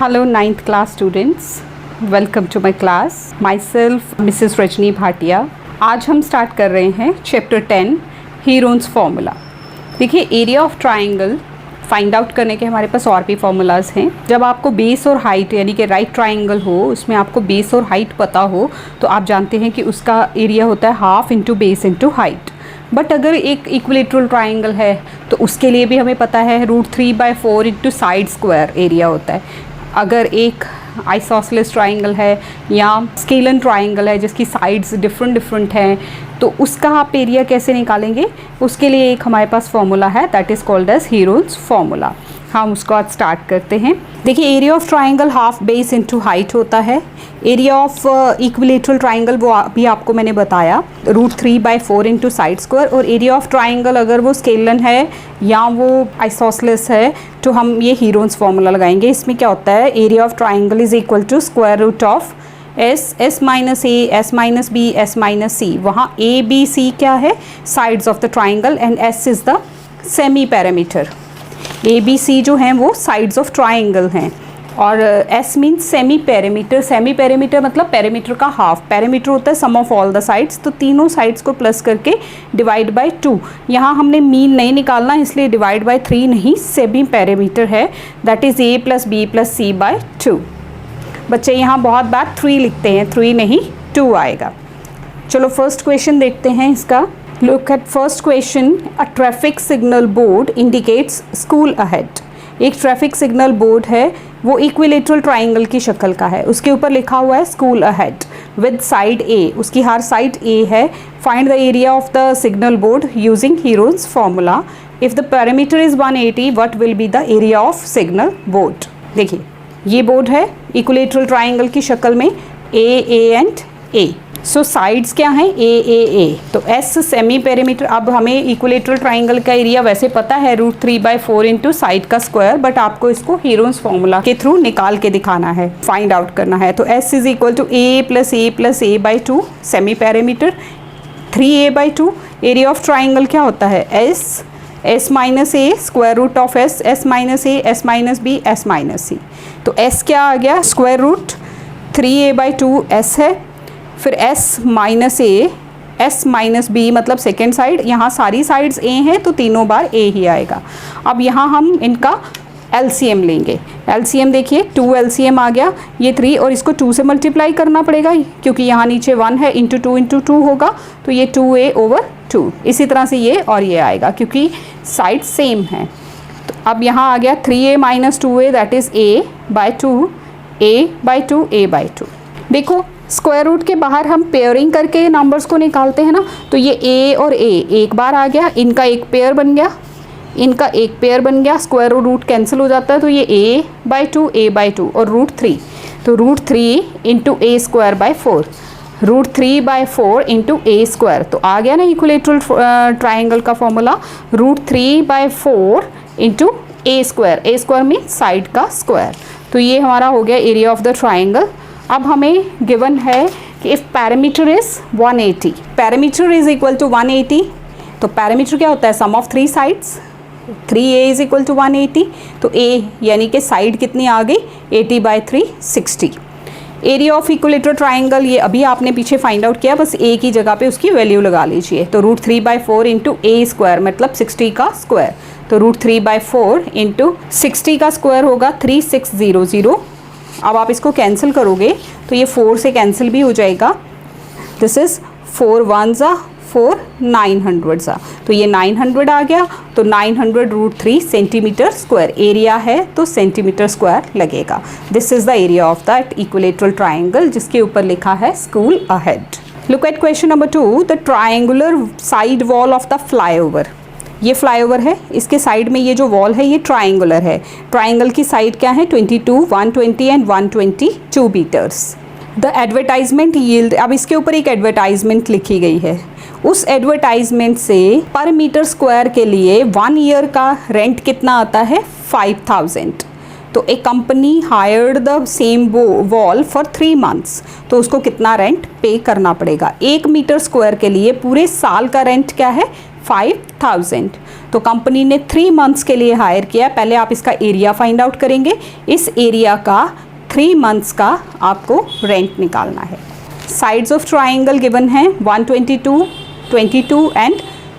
Hello 9th class students, welcome to my class. Myself Mrs. Rajni Bhatia. आज हम start कर रहे हैं चैप्टर 10 हीरोन्स फार्मूला. देखिए area of triangle find out करने के हमारे पास और भी फार्मूलाज हैं. जब आपको बेस और हाइट यानी कि राइट ट्राइंगल हो, उसमें आपको बेस और हाइट पता हो तो आप जानते हैं कि उसका एरिया होता है half into base into height. But अगर एक इक्विलेटरल ट्राइंगल है तो उसके लिए भी हमें पता है √3/4 इंटू साइड स्क्वायर एरिया होता है. अगर एक आइसोसेलेस ट्राइंगल है या स्केलन ट्राइंगल है जिसकी साइड्स डिफरेंट हैं तो उसका आप एरिया कैसे निकालेंगे, उसके लिए एक हमारे पास फॉर्मूला है that is called as Heron's formula. हम उसको आज स्टार्ट करते हैं. देखिए area of triangle half base into height होता है. एरिया ऑफ इक्विलेटरल ट्राइंगल वो अभी आपको मैंने बताया √3/4 इंटू साइड स्क्वायर. और एरिया ऑफ ट्राइंगल अगर वो स्केलन है या वो आइसोसेलेस है तो हम ये हीरोन्स फार्मूला लगाएंगे. इसमें क्या होता है, area of triangle is equal to square root of s minus A s minus B s minus C. वहाँ a b c क्या है, sides of the triangle and s is the semi parameter. a b c जो हैं वो sides of triangle हैं और s means semi parameter. Semi parameter मतलब parameter का हाफ. पैरामीटर होता है sum of all the sides. तो तीनों साइड्स को प्लस करके डिवाइड बाय 2. यहाँ हमने मीन नहीं निकालना इसलिए डिवाइड बाय 3 नहीं, सेमी पैरामीटर है that is a plus B plus C by 2. बच्चे यहाँ बहुत बार 3 लिखते हैं, 3 नहीं 2 आएगा. चलो फर्स्ट क्वेश्चन देखते हैं इसका. Look at first question. A traffic signal board indicates school ahead. एक ट्रैफिक सिग्नल बोर्ड है वो इक्विलेटरल ट्राइंगल की शक्ल का है. उसके ऊपर लिखा हुआ है स्कूल अहेड विद साइड ए. उसकी हर साइड ए है. Find the area of the signal board using Heron's formula. If the parameter is 180 what will be the area of signal board. देखिए ये बोर्ड है इक्विलेटरल ट्राइंगल की शक्ल में A and A. So sides क्या हैं, ए. तो एस सेमी पैरामीटर. अब हमें इक्विलेटरल ट्राइंगल का एरिया वैसे पता है √3/4 इंटू साइड का स्क्वायर, बट आपको इसको हीरोन्स फार्मूला के थ्रू निकाल के दिखाना है, फाइंड आउट करना है. तो S is equal to a plus a/2 semi parameter 3a/2. Area of triangle क्या होता है, s minus A square root of s minus A s minus B s minus C. तो s क्या आ गया, स्क्वायर रूट 3a/2 s है. फिर s minus A s minus B मतलब सेकेंड साइड. यहाँ सारी साइड्स a हैं तो तीनों बार a ही आएगा. अब यहाँ हम इनका LCM लेंगे. LCM देखिए 2 LCM आ गया, ये 3 और इसको 2 से मल्टीप्लाई करना पड़ेगा क्योंकि यहाँ नीचे 1 है. इंटू 2 होगा तो ये 2a/2. इसी तरह से ये और ये आएगा क्योंकि साइड सेम है. तो अब यहाँ आ गया 3a minus 2a that is a/2. देखो स्क्वायर रूट के बाहर हम पेयरिंग करके नंबर्स को निकालते हैं ना, तो ये a और a एक बार आ गया, इनका एक पेयर बन गया, स्क्वायर रूट कैंसिल हो जाता है तो ये a/2 और √3. तो √3 इंटू a²/4 √3/4 इंटू a². तो आ गया ना इक्विलेटरल ट्राइंगल का formula √3/4 into a² mean side का स्क्वायर. तो ये हमारा हो गया एरिया ऑफ द ट्राइंगल. अब हमें गिवन है कि if parameter is 180, parameter is equal to 180. तो पैरामीटर क्या होता है, sum of 3 sides. 3a is equal to 180. तो a यानी कि साइड कितनी आ गई, 80/3 60. एरिया ऑफ इक्विलेटरल ट्राइंगल ये अभी आपने पीछे फाइंड आउट किया, बस a की जगह पे उसकी वैल्यू लगा लीजिए. तो √3/4 इंटू a² मतलब 60 का स्क्वायर. तो √3/4 इंटू 60 का स्क्वायर होगा 3600. अब आप इसको कैंसिल करोगे तो ये 4 से कैंसिल भी हो जाएगा. This is 4 1s 4 900s. तो ये 900 आ गया. तो 900 √3 सेंटीमीटर स्क्वायर एरिया है तो सेंटीमीटर स्क्वायर लगेगा. This is the area of that equilateral triangle जिसके ऊपर लिखा है school ahead. Look at question number 2. The triangular side wall of the flyover. ये फ्लाईओवर है, इसके साइड में ये जो वॉल है ये ट्राइंगुलर है. ट्राइंगल की साइड क्या है, 22 120 and 122 metres. The advertisement yield. अब इसके ऊपर एक एडवर्टाइजमेंट लिखी गई है. उस एडवर्टाइजमेंट से पर मीटर स्क्वायर के लिए 1 ईयर का रेंट कितना आता है, 5000. तो एक company hired the same wall for 3 months. तो उसको कितना रेंट पे करना पड़ेगा. 1 मीटर स्क्वायर के लिए पूरे साल का रेंट क्या है, 5000। तो कंपनी ने 3 मंथ्स के लिए हायर किया। पहले आप इसका एरिया फाइंड आउट करेंगे। इस एरिया का 3 मंथ्स का आपको रेंट निकालना है। साइड्स ऑफ ट्राइंगल गिवन है 122, 22 एंड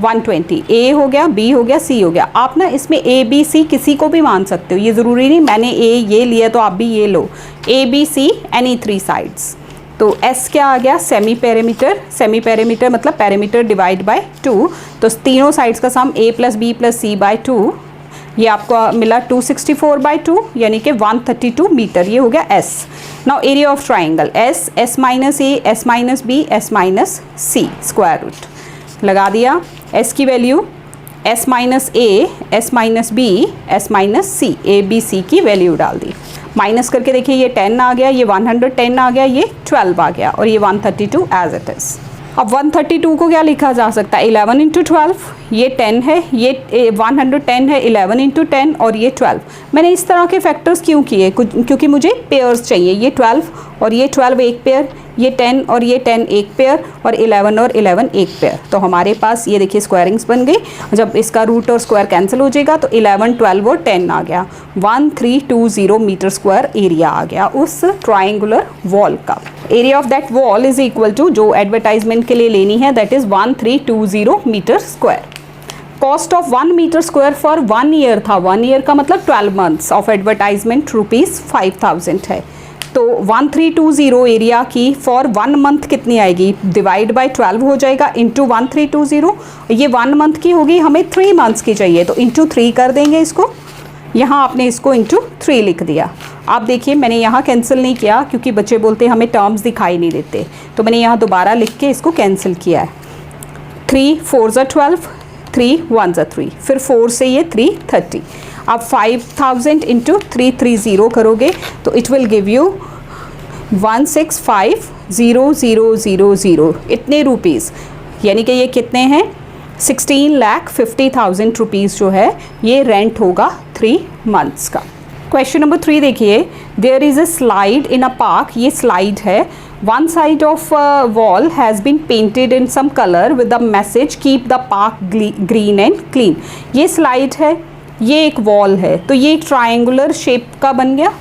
120। ए हो गया, बी हो गया, सी हो गया। आप ना इसमें ए बी सी किसी को भी मान सकते हो, ये ज़रूरी नहीं मैंने ए ये लिया तो आप भी ये लो। A B C any 3 sides. तो एस क्या आ गया, सेमी पेरीमीटर। सेमी पेरीमीटर मतलब पेरीमीटर डिवाइड बाय 2। तो तीनों साइड्स का sum A plus B plus C by 2, ये आपको मिला 264/2 यानी कि 132 मीटर। ये हो गया S. Now area of triangle S, S minus A, S minus B, S minus C, square root लगा दिया। एस की value S minus A, S minus B, S minus C, A B C की value डाल दी। Minus करके देखिए ये 10 आ गया, ये 110 आ गया, ये 12 आ गया और ये 132 एज इट इज़। अब 132 को क्या लिखा जा सकता है, 11 इंटू 12, ये 10 है, ये 110 है, 11 इंटू 10 और ये 12। मैंने इस तरह के फैक्टर्स क्यों किए, क्योंकि मुझे पेयर्स चाहिए। ये 12 और ये 12 एक पेयर, ये 10 और ये 10 एक पेयर और 11 और 11 एक पेयर। तो हमारे पास ये देखिए स्क्वायरिंग्स बन गई। जब इसका रूट और स्क्वायर कैंसिल हो जाएगा तो 11, 12 और 10 आ गया। 1320 मीटर स्क्वायर एरिया आ गया उस ट्राइंगुलर वॉल का। Area of that wall is equal to, जो एडवर्टाइजमेंट के लिए लेनी है, that is 1320 metre square. Cost of 1 metre square for 1 year था, 1 ईयर का मतलब 12 मंथ्स ऑफ एडवर्टाइजमेंट ₹5000 है। तो 1320 एरिया की फॉर 1 मंथ कितनी आएगी, डिवाइड बाय 12 हो जाएगा इंटू 1320। ये 1 मंथ की होगी, हमें 3 मंथ्स की चाहिए तो इंटू 3 कर देंगे इसको। यहाँ आपने इसको इंटू 3 लिख दिया। आप देखिए मैंने यहाँ कैंसिल नहीं किया क्योंकि बच्चे बोलते हैं हमें टर्म्स दिखाई नहीं देते, तो मैंने यहाँ दोबारा लिख के इसको कैंसिल किया है। 3 4 ज़ा 12, 3 1 ज़ा 3, फिर 4 से ये 330। आप 5000 इंटू 330 करोगे तो इट विल गिव यू 1650,000 इतने रुपीज़, यानी कि ये कितने हैं 16,50,000 रुपीज़ जो है ये रेंट होगा 3 मंथ्स का। क्वेश्चन नंबर 3 देखिए, there is a slide in a park. ये स्लाइड है। One side of wall has been painted in some colour with the message keep the park green and clean. ये slide है, ये एक wall है, तो ये एक ट्रायंगुलर शेप का बन गया।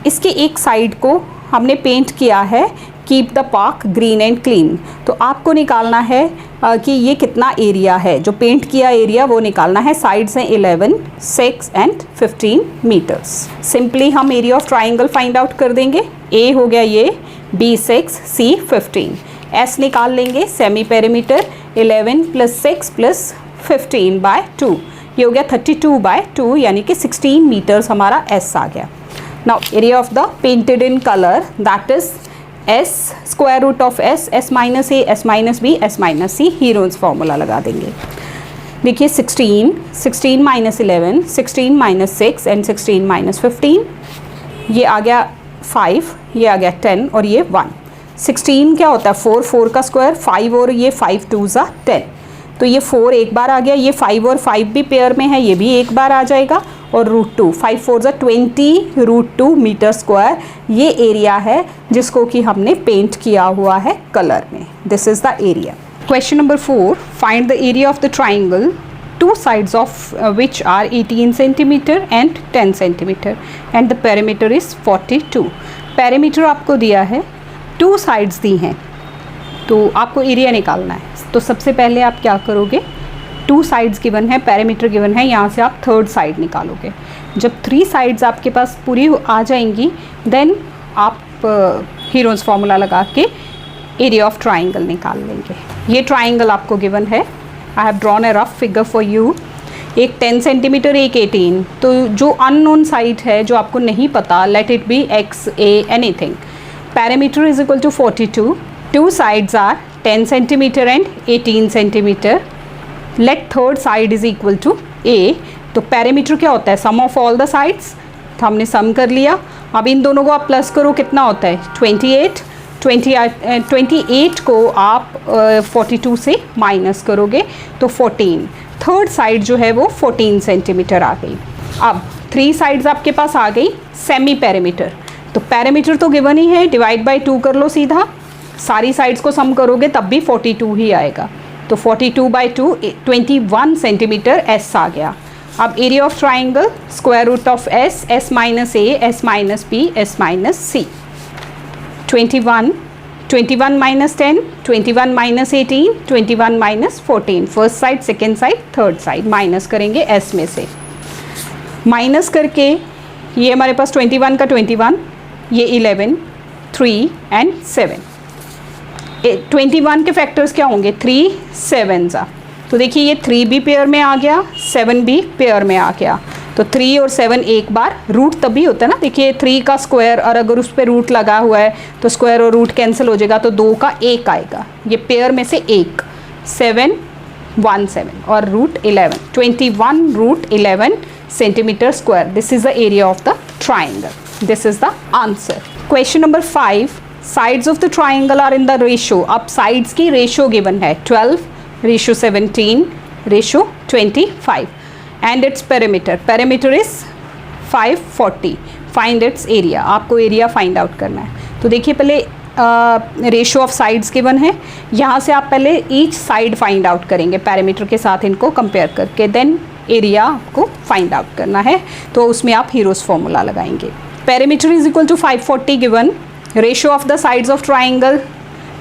इसके एक साइड को हमने पेंट किया है keep the park green and clean. तो आपको निकालना है कि ये कितना एरिया है, जो पेंट किया एरिया वो निकालना है। साइड्स हैं 11, 6 एंड 15 मीटर्स। सिंपली हम area of triangle find out कर देंगे। ए हो गया ये, बी 6, सी 15। एस निकाल लेंगे, semi perimeter 11 plus 6 plus 15 by 2, ये हो गया 32/2 यानी कि 16 मीटर्स हमारा एस आ गया। Now area of the painted in colour that is S, square root of S, S minus A, S minus B, S minus C, Heron's formula लगा देंगे। देखिए 16, 16 माइनस 11, 16 माइनस 6 एंड 16 माइनस 15, ये आ गया 5, ये आ गया 10 और ये 1। 16 क्या होता है 4, 4 का स्क्वायर 5 और ये 5 2 ज़ा 10, तो ये 4 एक बार आ गया, ये 5 और 5 भी पेयर में है, ये भी एक बार आ जाएगा और √2, 5 4 ज़ा 20 √2 मीटर स्क्वायर ये एरिया है जिसको कि हमने पेंट किया हुआ है कलर में। This is the area. Question number 4, find the area of the triangle two sides of which are 18 centimeter and 10 centimeter and the perimeter is 42। perimeter आपको दिया है, 2 sides दी हैं, तो आपको एरिया निकालना है। तो सबसे पहले आप क्या करोगे, 2 साइड्स गिवन है, पेरीमीटर गिवन है, यहाँ से आप 3rd साइड निकालोगे। जब 3 साइड्स आपके पास पूरी आ जाएंगी देन आप हीरोन्स फार्मूला लगा के एरिया ऑफ ट्राइंगल निकाल लेंगे। ये ट्राइंगल आपको गिवन है, I have drawn A rough figure for you. एक 10 सेंटीमीटर, एक 18, तो जो अननोन साइड है जो आपको नहीं पता, let it be x, a, anything. Perimeter is equal to 42, 2 sides are 10 centimetre and 18 centimetre. Let 3rd side is equal to a। तो पेरीमीटर क्या होता है, sum of all the sides, तो हमने सम कर लिया। अब इन दोनों को आप प्लस करो, कितना होता है 28। 28 को आप 42 से माइनस करोगे तो 14। 3rd साइड जो है वो 14 सेंटीमीटर आ गई। अब 3 साइड्स आपके पास आ गई सेमी पेरीमीटर, तो पेरीमीटर तो गिवन ही है, डिवाइड बाय 2 कर लो सीधा, सारी साइड्स को सम करोगे तब भी 42 ही आएगा। तो 42/2 21 सेंटीमीटर एस आ गया। अब area of triangle square root of S, S minus A, S minus B, S minus C. 21 minus 10, 21 minus 18, 21 minus 14, first side, second side, third side minus करेंगे एस में से। माइनस करके ये हमारे पास 21 का 21, ये 11, 3 एंड 7। 21 के फैक्टर्स क्या होंगे? 3 7 ज़ा, तो देखिए ये 3 भी पेयर में आ गया, 7 भी पेयर में आ गया। तो 3 और 7 एक बार रूट तभी होता है ना, देखिए 3 का स्क्वायर और अगर उस पर रूट लगा हुआ है तो स्क्वायर और रूट कैंसिल हो जाएगा, तो 2 का 1 आएगा, ये पेयर में से 1, 7 1 7 और root 11, 21 root 11 centimetre square. This is the area of the triangle. This is the answer. Question number 5, sides of the triangle are in the ratio. अब साइड्स की रेशो गिवन है 12:17 :25 and its perimeter is 540. find its area, आपको area find out करना है। तो देखिए पहले ratio of sides given है, यहाँ से आप पहले ईच साइड फाइंड आउट करेंगे पैरामीटर के साथ, इनको कंपेयर करके देन एरिया आपको फाइंड आउट करना है। तो उसमें आप हीरोज फॉर्मूला लगाएंगे। Parameter is equal to 540 given, ratio of the sides of triangle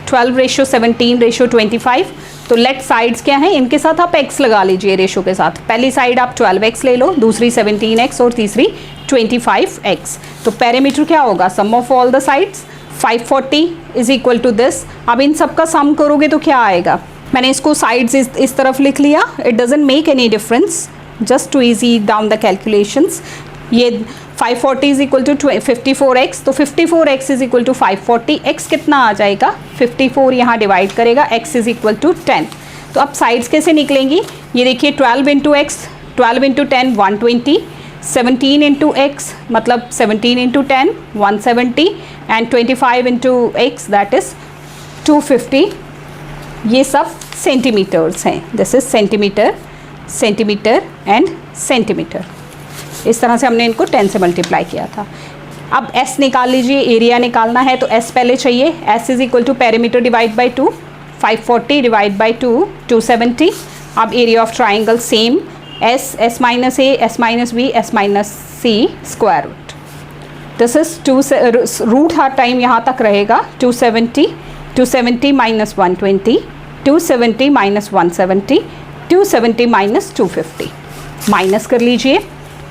12:17 :25। तो लेट साइड्स क्या हैं, इनके साथ आप x लगा लीजिए रेशो के साथ। पहली साइड आप 12x ले लो, दूसरी 17x और तीसरी 25x। तो पैरामीटर क्या होगा? Sum of all the sides 540 is equal to this. अब इन सब का सम करोगे तो क्या आएगा? मैंने इसको साइड्स इस तरफ लिख लिया, it doesn't make any difference, just to easy down the calculations. ये 540 इज इक्वल टू 54x, तो 54x is equal to 540। x कितना आ जाएगा? 54 यहाँ डिवाइड करेगा, x इज इक्वल टू 10। तो अब साइड्स कैसे निकलेंगी? ये देखिए 12 into x, 12 into 10 120, 17 into x मतलब 17 into 10 170 and 25 into x that is 250। ये सब सेंटीमीटर्स हैं। This is centimetre, centimetre and centimetre. इस तरह से हमने इनको 10 से मल्टीप्लाई किया था। अब s निकाल लीजिए, एरिया निकालना है तो s पहले चाहिए। s is equal to parameter divide by 2, 540 divide by 2 270। अब area of triangle same, s minus a, s minus b, s minus c square root. This is 2 root हर टाइम यहाँ तक रहेगा। 270 माइनस 120, 270 माइनस 170, 270 माइनस 250। माइनस कर लीजिए,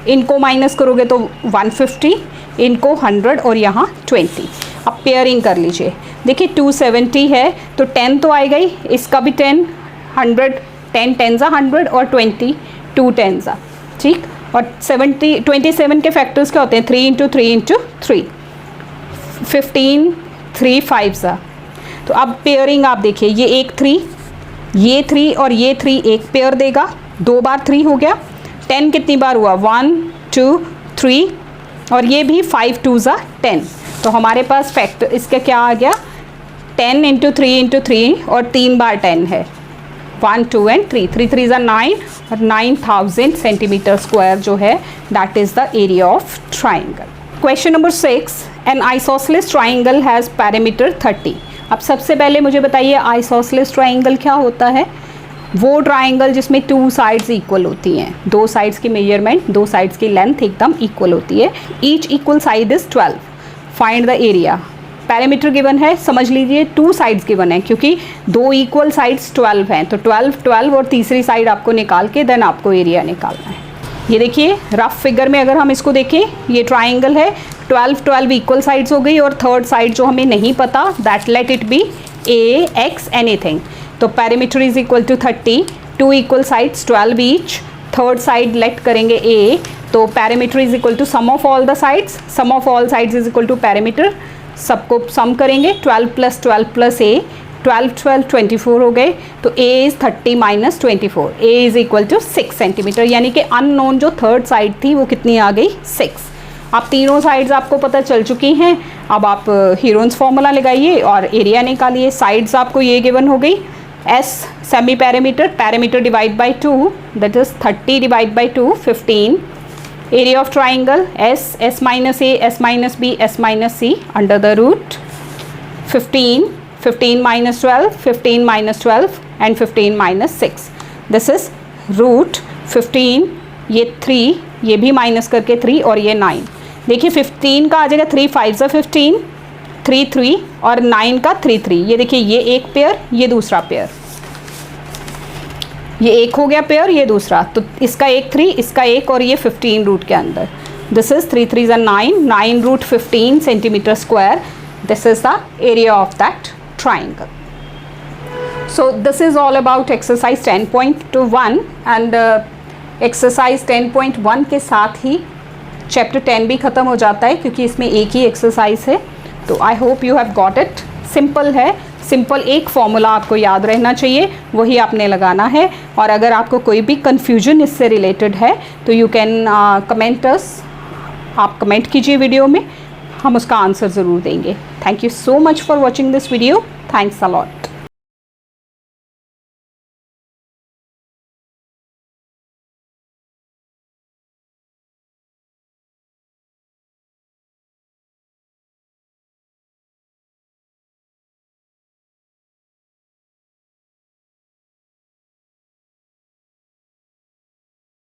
इनको minus करोगे तो 150, इनको 100 और यहाँ 20। अब पेयरिंग कर लीजिए, देखिए 270 है तो 10 तो आएगा ही, इसका भी 10, 100, 10 10 100 और 20 2 10 ठीक। और 27 के फैक्टर्स क्या होते हैं? 3 इंटू 3 इंटू 3, 15 3 5 तो अब पेयरिंग आप देखिए, ये एक 3, ये 3 और ये 3 एक पेयर देगा, 2 बार 3 हो गया। 10 कितनी बार हुआ? 1 2 3 और ये भी 5 2 10। तो हमारे पास फैक्टर इसका क्या आ गया? 10 इंटू 3 इंटू 3 और 3 बार 10 है, 1 2 एंड 3, 3 3 9 और 9000 सेंटीमीटर स्क्वायर जो है that is the area of triangle. Question number 6, N isosceles triangle has parameter 30। अब सबसे पहले मुझे बताइए आइसोसेलेस ट्राइंगल क्या होता है? वो ट्राइंगल जिसमें 2 साइड्स इक्वल होती हैं, 2 साइड्स की मेजरमेंट, 2 साइड्स की लेंथ एकदम इक्वल होती है। Each equal side is 12। Find the area. Parameter given है, समझ लीजिए 2 साइड्स गिवन है क्योंकि 2 इक्वल साइड्स 12 हैं, तो 12 12 और तीसरी साइड आपको निकाल के देन आपको एरिया निकालना है। ये देखिए रफ फिगर में अगर हम इसको देखें, ये ट्राइंगल है, 12 12 इक्वल साइड्स हो गई और थर्ड साइड जो हमें नहीं पता that let it be A X anything. तो parameter is equal to 30, 2 equal sides 12 each, third side let करेंगे ए, तो parameter is equal to sum of all the sides, sum of all sides is equal to parameter, सबको sum करेंगे 12 plus ए, 12 12 24 हो गए, तो A is 30 minus 24, A is equal to 6 centimetre, यानी कि unknown जो थर्ड साइड थी वो कितनी आ गई? 6। अब तीनों साइड्स आपको पता चल चुकी हैं, अब आप हीरोन्स फॉर्मूला लगाइए और एरिया निकालिए। साइड्स आपको ये गिवन हो गई, S semi parameter, parameter divide by 2 that is 30 divide by 2 15। Area of triangle S, S minus A, S minus B, S minus C under the root 15 15 minus 12, 15 minus 12 and 15 minus 6. This is root 15, ये 3, ये भी minus करके 3 और ये 9. देखिए 15 का आ जाएगा 3 5 सा 15, 3 3 और 9 का 3 3. ये देखिए ये एक पेयर, ये दूसरा पेयर, ये एक हो गया पेयर, ये दूसरा. तो इसका एक 3, इसका एक और ये 15 रूट के अंदर. This is 3 3 9, 9 root 15 centimeter square. This is the area of that triangle. So this is all about exercise 10.1 and exercise 10.1 के साथ ही chapter 10 भी ख़त्म हो जाता है क्योंकि इसमें एक ही एक्सरसाइज है. तो I hope you have got it. Simple है, सिंपल एक फॉर्मूला आपको याद रहना चाहिए, वही आपने लगाना है. और अगर आपको कोई भी कन्फ्यूजन इससे रिलेटेड है तो यू कैन कमेंट अस, आप कमेंट कीजिए वीडियो में, हम उसका आंसर ज़रूर देंगे. Thank you so much for watching this video. Thanks a lot.